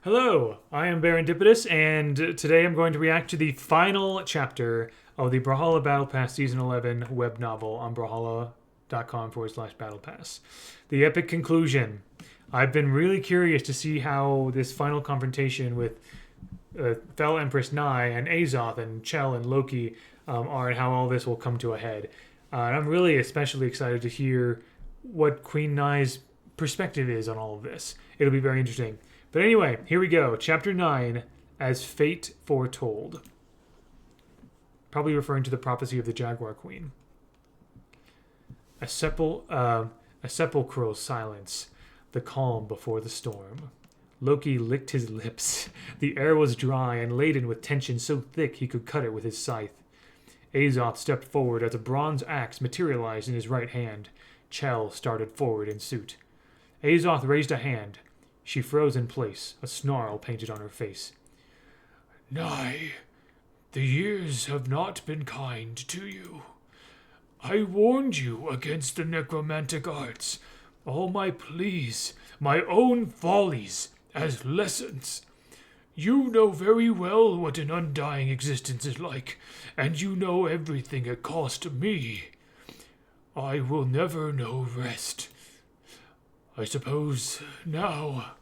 Hello, I am Barendipidus, and today I'm going to react to the final chapter of the Brawlhalla Battle Pass Season 11 web novel on brawlhalla.com/battle pass. The epic conclusion. I've been really curious to see how this final confrontation with Fel Empress Nai and Azoth and Chell and Loki are, and how all this will come to a head. And I'm really especially excited to hear what Queen Nai's perspective is on all of this. It'll be very interesting. But anyway, here we go. Chapter 9, As Fate Foretold. Probably referring to the prophecy of the Jaguar Queen. A sepulchral silence, the calm before the storm. Loki licked his lips. The air was dry and laden with tension so thick he could cut it with his scythe. Azoth stepped forward as a bronze axe materialized in his right hand. Chell started forward in suit. Azoth raised a hand. She froze in place, a snarl painted on her face. Nay, the years have not been kind to you. I warned you against the necromantic arts, all my pleas, my own follies, as lessons. You know very well what an undying existence is like, and you know everything it cost me. I will never know rest. I suppose now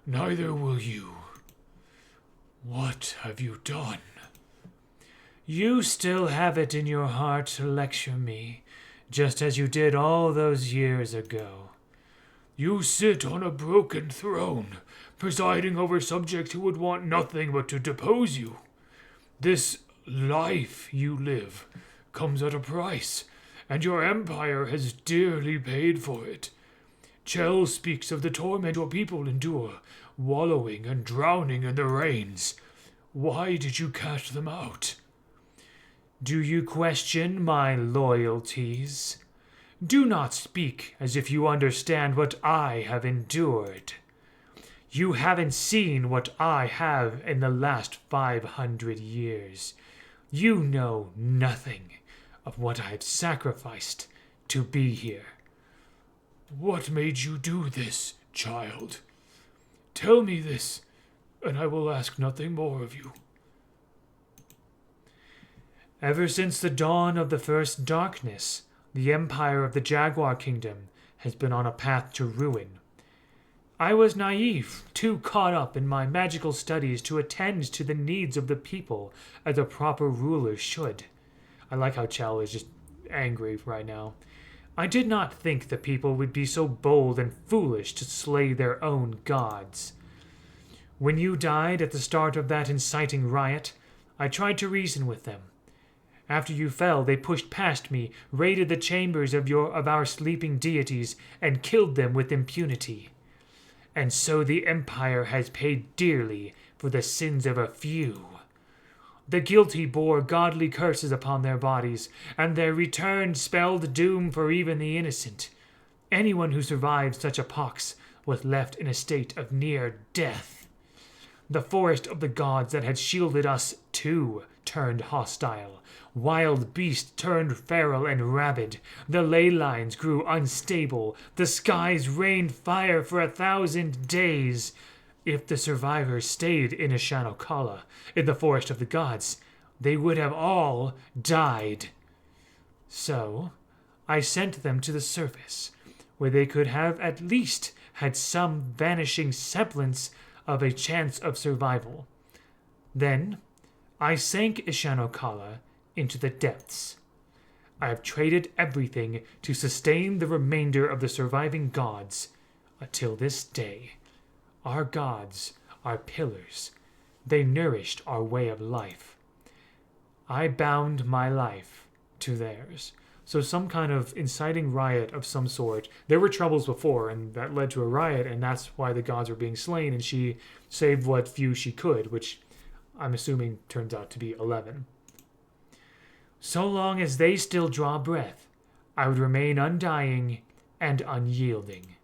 neither will you. What have you done? You still have it in your heart to lecture me, just as you did all those years ago. You sit on a broken throne, presiding over subjects who would want nothing but to depose you. This life you live comes at a price, and your empire has dearly paid for it. Chell speaks of the torment your people endure, wallowing and drowning in the rains. Why did you cast them out? Do you question my loyalties? Do not speak as if you understand what I have endured. You haven't seen what I have in the last 500 years. You know nothing of what I've sacrificed to be here. What made you do this, child? Tell me this, and I will ask nothing more of you. Ever since the dawn of the first darkness, the empire of the Jaguar Kingdom has been on a path to ruin. I was naive, too caught up in my magical studies to attend to the needs of the people as a proper ruler should. I like how Chell is just angry right now. I did not think the people would be so bold and foolish to slay their own gods. When you died at the start of that inciting riot, I tried to reason with them. After you fell, they pushed past me, raided the chambers of our sleeping deities, and killed them with impunity. And so the Empire has paid dearly for the sins of a few. The guilty bore godly curses upon their bodies, and their return spelled doom for even the innocent. Anyone who survived such a pox was left in a state of near death. The forest of the gods that had shielded us, too, turned hostile. Wild beasts turned feral and rabid. The ley lines grew unstable. The skies rained fire for 1,000 days. If the survivors stayed in Ishanokala, in the forest of the gods, they would have all died. So, I sent them to the surface, where they could have at least had some vanishing semblance of a chance of survival. Then, I sank Ishanokala into the depths. I have traded everything to sustain the remainder of the surviving gods until this day. Our gods are pillars. They nourished our way of life. I bound my life to theirs. So some kind of inciting riot of some sort. There were troubles before, and that led to a riot, and that's why the gods were being slain, and she saved what few she could, which I'm assuming turns out to be 11. So long as they still draw breath, I would remain undying and unyielding.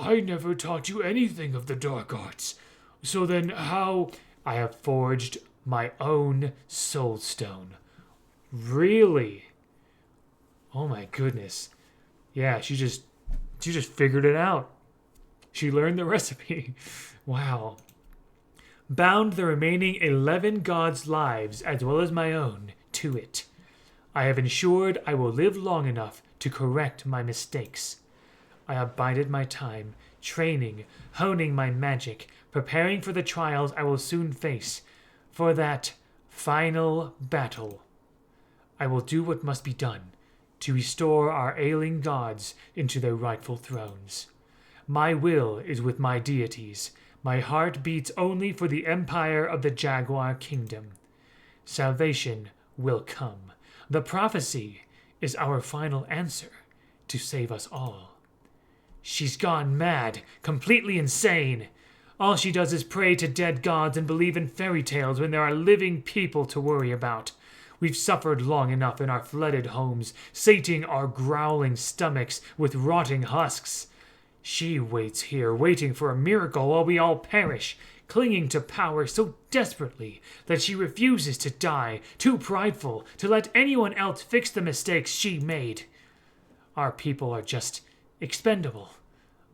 I never taught you anything of the dark arts. So then how... I have forged my own soul stone. Really? Oh my goodness. Yeah, she just figured it out. She learned the recipe. Wow. Bound the remaining 11 gods' lives, as well as my own, to it. I have ensured I will live long enough to correct my mistakes. I have bided my time, training, honing my magic, preparing for the trials I will soon face, for that final battle. I will do what must be done to restore our ailing gods into their rightful thrones. My will is with my deities. My heart beats only for the empire of the Jaguar Kingdom. Salvation will come. The prophecy is our final answer to save us all. She's gone mad, completely insane. All she does is pray to dead gods and believe in fairy tales when there are living people to worry about. We've suffered long enough in our flooded homes, sating our growling stomachs with rotting husks. She waits here, waiting for a miracle while we all perish, clinging to power so desperately that she refuses to die, too prideful to let anyone else fix the mistakes she made. Our people are just expendable.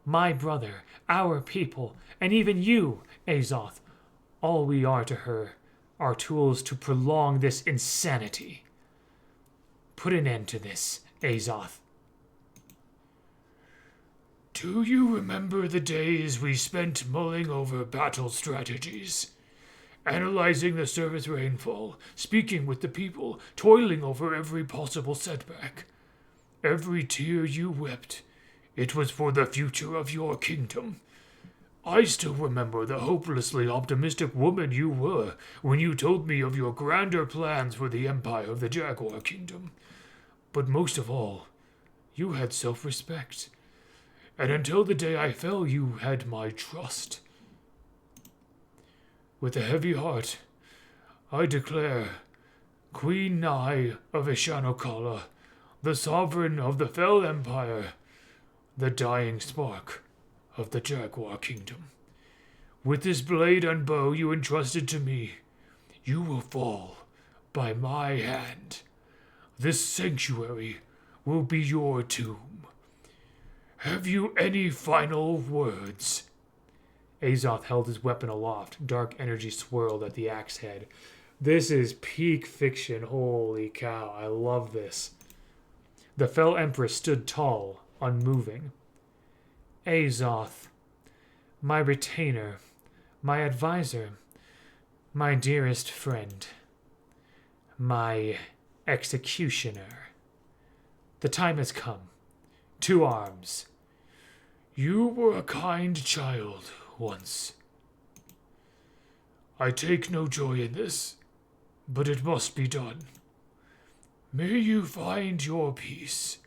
My brother, our people, and even you, Azoth, all we are to her are tools to prolong this insanity. Put an end to this, Azoth. Do you remember the days we spent mulling over battle strategies? Analyzing the surface rainfall, speaking with the people, toiling over every possible setback. Every tear you wept, it was for the future of your kingdom. I still remember the hopelessly optimistic woman you were when you told me of your grander plans for the empire of the Jaguar Kingdom. But most of all, you had self-respect. And until the day I fell, you had my trust. With a heavy heart, I declare, Queen Nai of Ishanokala, the sovereign of the Fell Empire, the dying spark of the Jaguar Kingdom. With this blade and bow you entrusted to me, you will fall by my hand. This sanctuary will be your tomb. Have you any final words? Azoth held his weapon aloft. Dark energy swirled at the axe head. This is peak fiction. Holy cow, I love this. The Fell Empress stood tall, unmoving. Azoth, my retainer, my advisor, my dearest friend, my executioner. The time has come. To arms. You were a kind child once. I take no joy in this, but it must be done. May you find your peace.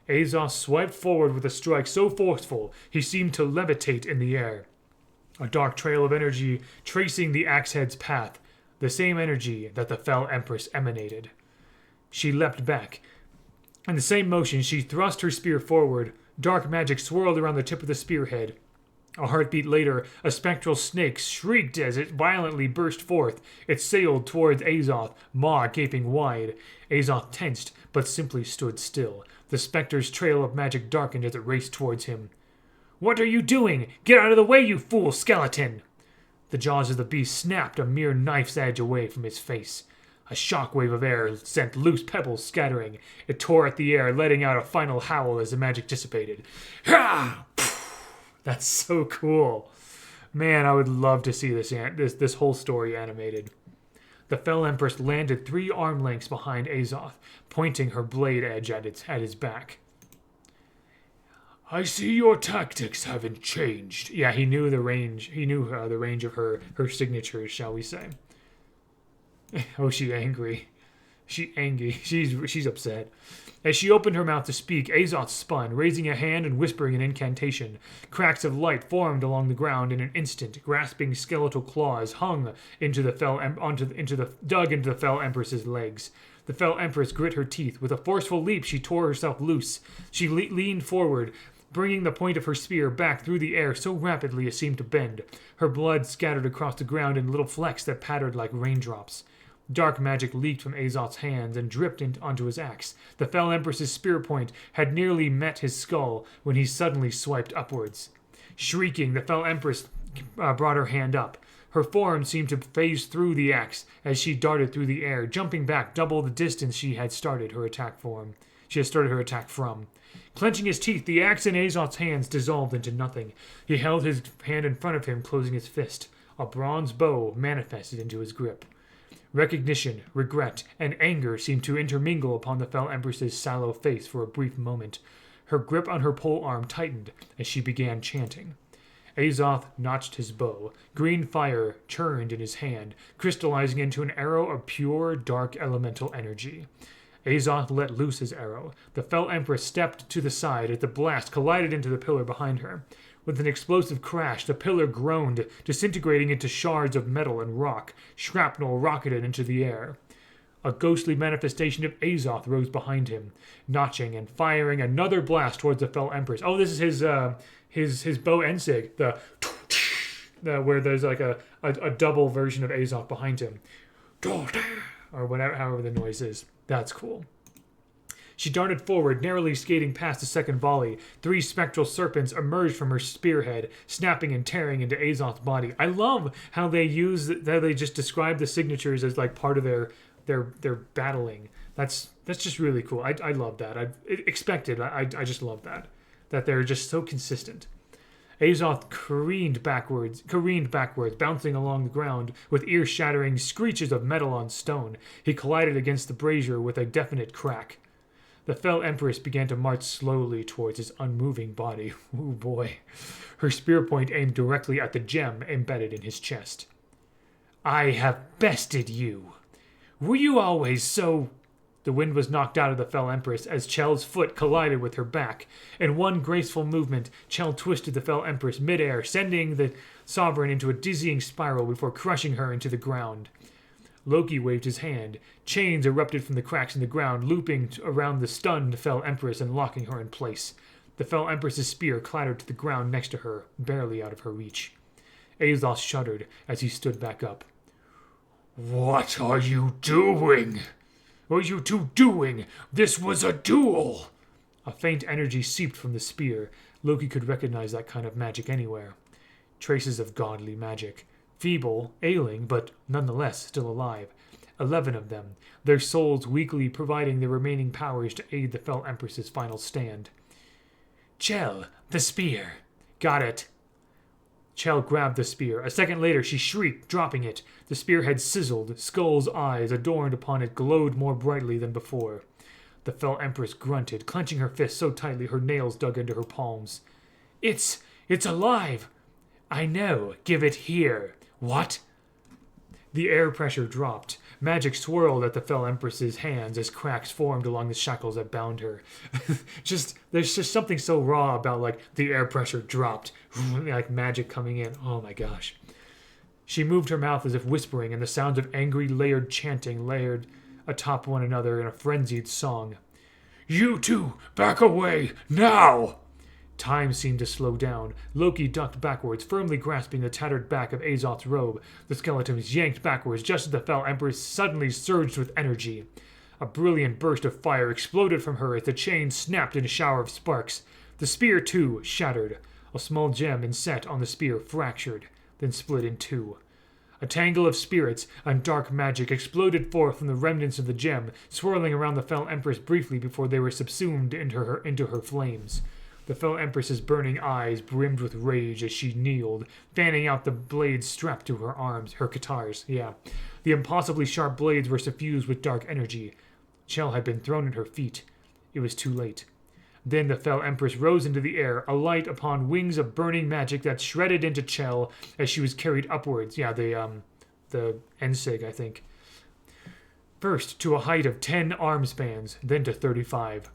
Azoth swiped forward with a strike so forceful he seemed to levitate in the air. A dark trail of energy tracing the axe head's path, the same energy that the Fell Empress emanated. She leapt back. In the same motion, she thrust her spear forward. Dark magic swirled around the tip of the spearhead. A heartbeat later, a spectral snake shrieked as it violently burst forth. It sailed towards Azoth, maw gaping wide. Azoth tensed, but simply stood still. The specter's trail of magic darkened as it raced towards him. "What are you doing? Get out of the way, you fool skeleton!" The jaws of the beast snapped a mere knife's edge away from his face. A shockwave of air sent loose pebbles scattering. It tore at the air, letting out a final howl as the magic dissipated. Ha! That's so cool. Man, I would love to see this whole story animated. The Fell Empress landed 3 arm lengths behind Azoth, pointing her blade edge at his back. I see your tactics haven't changed. Yeah, he knew the range. He knew the range of her signatures, shall we say? Oh, she's angry. She's upset. As she opened her mouth to speak, Azoth spun, raising a hand and whispering an incantation. Cracks of light formed along the ground in an instant. Grasping skeletal claws hung dug into the Fell Empress's legs. The Fell Empress grit her teeth. With a forceful leap, she tore herself loose. She leaned forward, bringing the point of her spear back through the air so rapidly it seemed to bend. Her blood scattered across the ground in little flecks that pattered like raindrops. Dark magic leaked from Azoth's hands and dripped onto his axe. The Fell Empress's spear point had nearly met his skull when he suddenly swiped upwards. Shrieking, the Fell Empress brought her hand up. Her form seemed to phase through the axe as she darted through the air, jumping back double the distance she had started her attack from. Clenching his teeth, the axe in Azoth's hands dissolved into nothing. He held his hand in front of him, closing his fist. A bronze bow manifested into his grip. Recognition, regret, and anger seemed to intermingle upon the Fell Empress's sallow face for a brief moment. Her grip on her pole arm tightened as she began chanting. Azoth notched his bow. Green fire churned in his hand, crystallizing into an arrow of pure, dark elemental energy. Azoth let loose his arrow. The Fell Empress stepped to the side as the blast collided into the pillar behind her. With an explosive crash, the pillar groaned, disintegrating into shards of metal and rock. Shrapnel rocketed into the air. A ghostly manifestation of Azoth rose behind him, notching and firing another blast towards the Fell Empress. Oh, this is his bow ensig, the where there's like a double version of Azoth behind him, or whatever, however the noise is. That's cool. She darted forward, narrowly skating past the second volley. 3 spectral serpents emerged from her spearhead, snapping and tearing into Azoth's body. I love how they just describe the signatures as like part of their battling. That's just really cool. I love that. I expected. I just love that they're just so consistent. Azoth careened backwards, bouncing along the ground with ear-shattering screeches of metal on stone. He collided against the brazier with a definite crack. The Fell Empress began to march slowly towards his unmoving body. Ooh boy. Her spear point aimed directly at the gem embedded in his chest. I have bested you. Were you always so... The wind was knocked out of the Fell Empress as Chel's foot collided with her back. In one graceful movement, Chel twisted the Fell Empress midair, sending the Sovereign into a dizzying spiral before crushing her into the ground. Loki waved his hand. Chains erupted from the cracks in the ground, looping around the stunned Fell Empress and locking her in place. The Fell Empress's spear clattered to the ground next to her, barely out of her reach. Azoth shuddered as he stood back up. What are you doing? What are you two doing? This was a duel! A faint energy seeped from the spear. Loki could recognize that kind of magic anywhere. Traces of godly magic. Feeble, ailing, but nonetheless still alive. 11 of them, their souls weakly providing the remaining powers to aid the Fell Empress's final stand. Chel, the spear. Got it. Chel grabbed the spear. A second later, she shrieked, dropping it. The spear had sizzled. Skull's eyes, adorned upon it, glowed more brightly than before. The Fell Empress grunted, clenching her fist so tightly her nails dug into her palms. It's alive! I know. Give it here. What? The air pressure dropped. Magic swirled at the Fell Empress's hands as cracks formed along the shackles that bound her. There's just something so raw about, like, the air pressure dropped. Like magic coming in. Oh my gosh. She moved her mouth as if whispering, and the sounds of angry layered chanting layered atop one another in a frenzied song. You two, back away, now! Time seemed to slow down. Loki ducked backwards, firmly grasping the tattered back of Azoth's robe. The skeleton was yanked backwards just as the Fell Empress suddenly surged with energy. A brilliant burst of fire exploded from her as the chain snapped in a shower of sparks. The spear, too, shattered. A small gem inset on the spear fractured, then split in two. A tangle of spirits and dark magic exploded forth from the remnants of the gem, swirling around the Fell Empress briefly before they were subsumed into her flames. The Fell Empress's burning eyes brimmed with rage as she kneeled, fanning out the blades strapped to her arms, her katars, yeah. The impossibly sharp blades were suffused with dark energy. Chel had been thrown at her feet. It was too late. Then the Fell Empress rose into the air, alight upon wings of burning magic that shredded into Chel as she was carried upwards. Yeah, the Ensig, I think. First to a height of 10 arm spans, then to 35.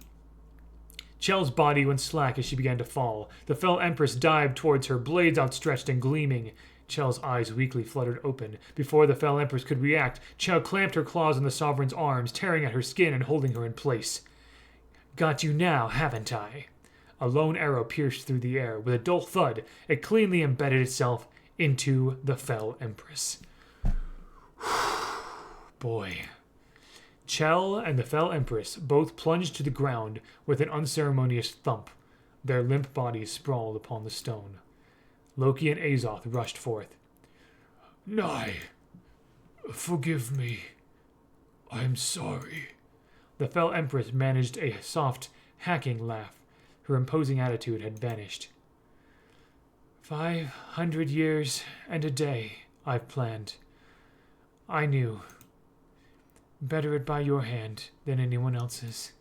Chel's body went slack as she began to fall. The Fell Empress dived towards her, blades outstretched and gleaming. Chel's eyes weakly fluttered open. Before the Fell Empress could react, Chel clamped her claws on the Sovereign's arms, tearing at her skin and holding her in place. Got you now, haven't I? A lone arrow pierced through the air. With a dull thud, it cleanly embedded itself into the Fell Empress. Boy. Chel and the Fell Empress both plunged to the ground with an unceremonious thump. Their limp bodies sprawled upon the stone. Loki and Azoth rushed forth. Nye, forgive me. I'm sorry. The fell Empress managed a soft, hacking laugh. Her imposing attitude had vanished. 500 years and a day I've planned. I knew. Better it by your hand than anyone else's.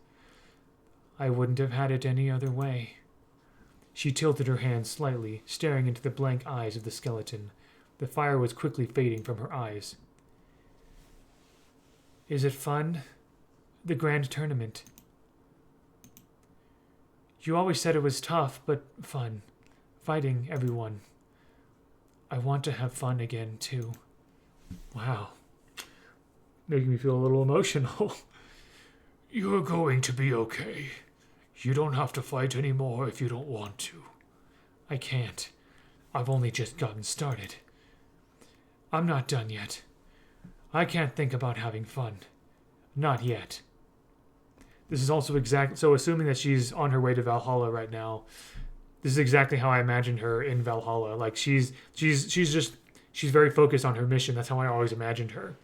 I wouldn't have had it any other way. She tilted her hand slightly, staring into the blank eyes of the skeleton. The fire was quickly fading from her eyes. Is it fun? The grand tournament. You always said it was tough, but fun. Fighting everyone. I want to have fun again, too. Wow. Making me feel a little emotional. You're going to be okay. You don't have to fight anymore if you don't want to. I can't. I've only just gotten started. I'm not done yet. I can't think about having fun. Not yet. This is also so assuming that she's on her way to Valhalla right now, this is exactly how I imagined her in Valhalla. Like she's very focused on her mission. That's how I always imagined her.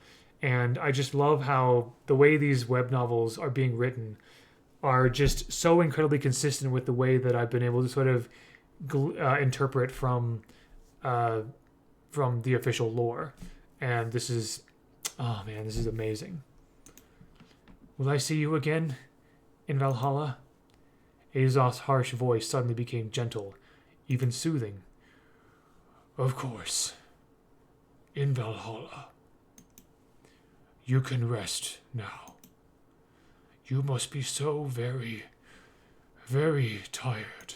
And I just love how the way these web novels are being written are just so incredibly consistent with the way that I've been able to sort of interpret from the official lore. And this is, oh man, this is amazing. Will I see you again in Valhalla? Azoth's harsh voice suddenly became gentle, even soothing. Of course. In Valhalla. You can rest now. You must be so very, very tired.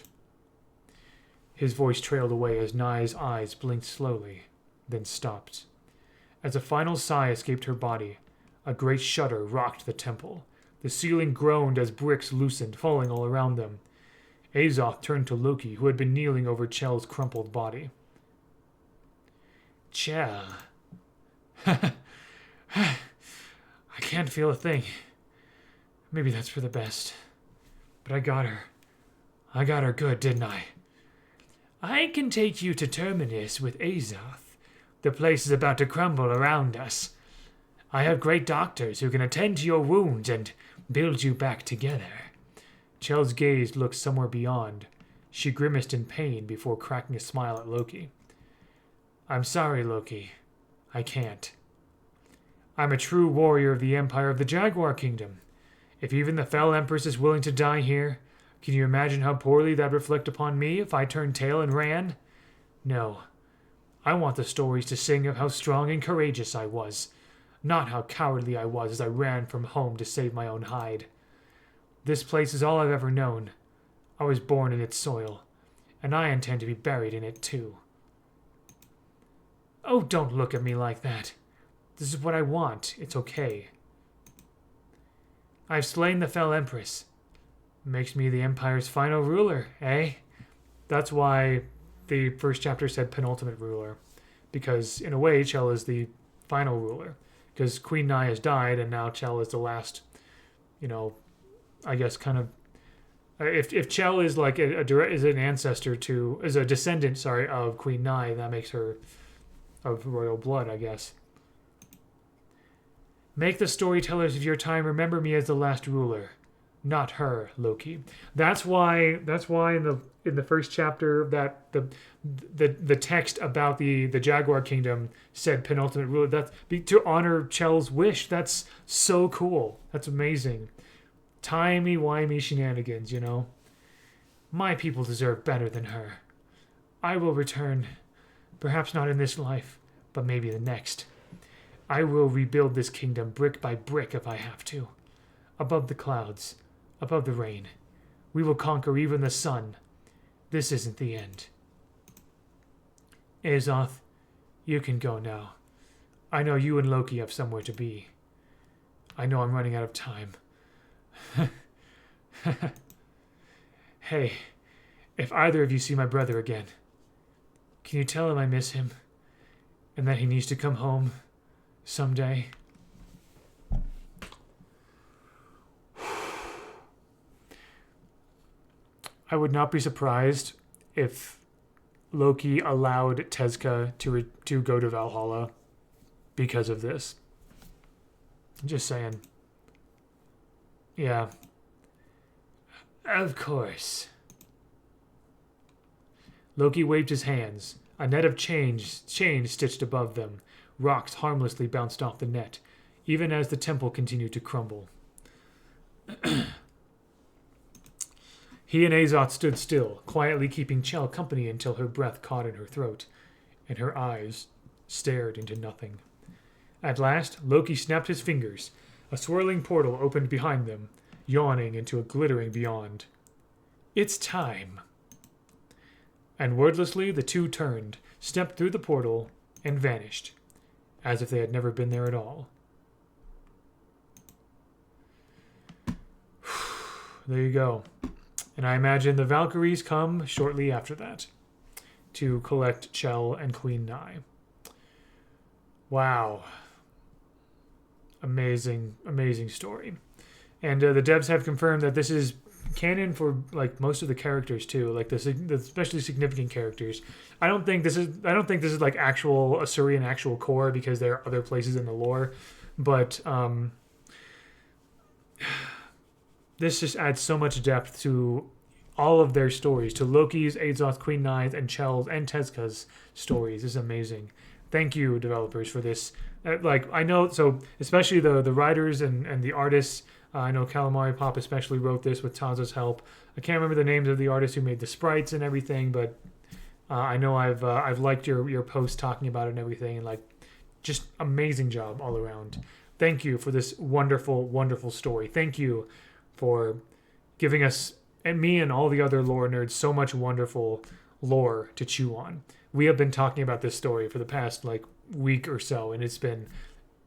His voice trailed away as Nye's eyes blinked slowly, then stopped. As a final sigh escaped her body, a great shudder rocked the temple. The ceiling groaned as bricks loosened, falling all around them. Azoth turned to Loki, who had been kneeling over Chell's crumpled body. Chell. I can't feel a thing. Maybe that's for the best. But I got her. I got her good, didn't I? I can take you to Terminus with Azoth. The place is about to crumble around us. I have great doctors who can attend to your wounds and build you back together. Chell's gaze looked somewhere beyond. She grimaced in pain before cracking a smile at Loki. I'm sorry, Loki. I can't. I'm a true warrior of the Empire of the Jaguar Kingdom. If even the fell Empress is willing to die here, can you imagine how poorly that'd reflect upon me if I turned tail and ran? No. I want the stories to sing of how strong and courageous I was, not how cowardly I was as I ran from home to save my own hide. This place is all I've ever known. I was born in its soil, and I intend to be buried in it too. Oh, don't look at me like that. This is what I want. It's okay. I've slain the fell Empress. Makes me the Empire's final ruler, eh? That's why the first chapter said penultimate ruler. Because, in a way, Chell is the final ruler. Because Queen Nye has died, and now Chell is the last, I guess kind of... If Chell is like is an ancestor to... is a descendant, of Queen Nye, that makes her of royal blood, I guess. Make the storytellers of your time remember me as the last ruler. Not her, Loki. That's why in the first chapter that the text about the Jaguar Kingdom said penultimate ruler. That's to honor Chell's wish. That's so cool. That's amazing. Timey-wimey shenanigans, My people deserve better than her. I will return. Perhaps not in this life, but maybe the next. I will rebuild this kingdom brick by brick if I have to. Above the clouds, above the rain. We will conquer even the sun. This isn't the end. Azoth, you can go now. I know you and Loki have somewhere to be. I know I'm running out of time. Hey, if either of you see my brother again, can you tell him I miss him and that he needs to come home someday? I would not be surprised if Loki allowed Tezca to go to Valhalla because of this. Just saying. Yeah. Of course. Loki waved his hands. A net of chain stitched above them. Rocks harmlessly bounced off the net, even as the temple continued to crumble. He and Azoth stood still, quietly keeping Chell company until her breath caught in her throat, and her eyes stared into nothing. At last, Loki snapped his fingers. A swirling portal opened behind them, yawning into a glittering beyond. It's time. And wordlessly, the two turned, stepped through the portal, and vanished, as if they had never been there at all. There you go. And I imagine the Valkyries come shortly after that to collect Chell and Queen Nye. Wow. Amazing, amazing story. And the devs have confirmed that this is canon for like most of the characters too, like the especially significant characters. I don't think this is like actual Assyrian actual core, because there are other places in the lore, but this just adds so much depth to all of their stories, to Loki's, Azoth, Queen Nye's, and Chell's, and Tezca's stories. This is amazing. Thank you, developers, for this. I know, so especially the writers and the artists. I know Calamari Pop especially wrote this with Taza's help. I can't remember the names of the artists who made the sprites and everything, but I know I've liked your post talking about it and everything, and like, just amazing job all around. Thank you for this wonderful, wonderful story. Thank you for giving us, and me and all the other lore nerds, so much wonderful lore to chew on. We have been talking about this story for the past like week or so, and it's been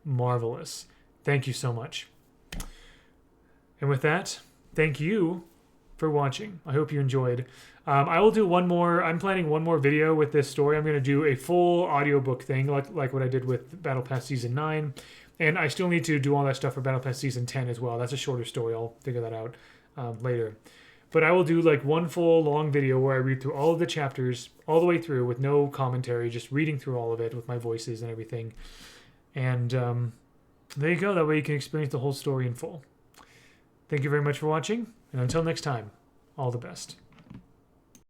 marvelous. Thank you so much. And with that, thank you for watching. I hope you enjoyed. I will do one more. I'm planning one more video with this story. I'm going to do a full audiobook thing, like what I did with Battle Pass Season 9. And I still need to do all that stuff for Battle Pass Season 10 as well. That's a shorter story. I'll figure that out later. But I will do like one full long video where I read through all of the chapters all the way through with no commentary, just reading through all of it with my voices and everything. And there you go. That way you can experience the whole story in full. Thank you very much for watching, and until next time, all the best.